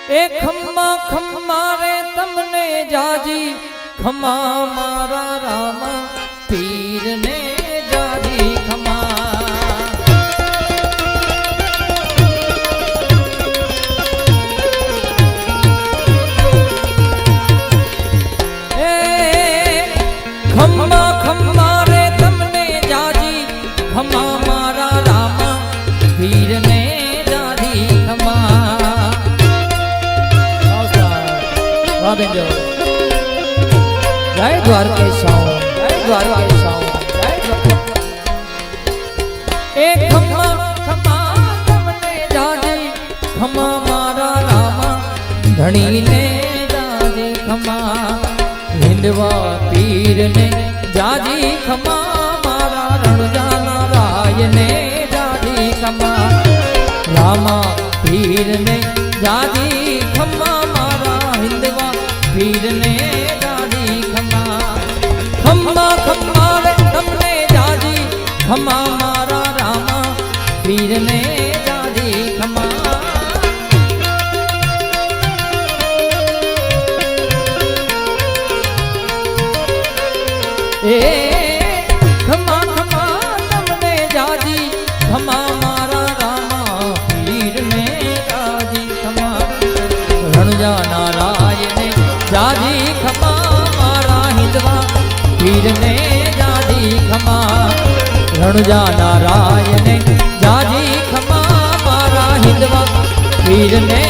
એ ખમ્મા ખમ્મા રે તમને જાજી ખમા મારા રામ પીર ને જાજી ખમા એ ખમ્મા ખમ્મા રે તમને જાજી ખમા મારા રામ પીર ને જાજી ખમા જય દ્વારકેશાઓ જય દ્વારકેશાઓ એ ખમ્મા ખમ્મા તમને જાજી ખમા મારા રામા ધણીને જાજી ખમા હિંદવા પીરને જાજી ખમા મારા રણજાના રાયને જાજી ખમા રામા પીરને જાજી ખમા હિંદવા પીરને જાજી ખમા ખમ્મા ખમ્મા રે તમને જાજી ખમા મારા રામા પીરને જાજી ખમા એ ખમા ખમા તમને જાજી ખમા મારા રામા પીરને જાજી ખમા રણજાના રાયને જાજી ખમા મારા હિંદવા પીરને જાજી ખમા રણજાના રાયને જાજી ખમા મારા હિંદવા પીરને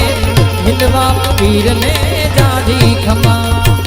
જાજી ખમા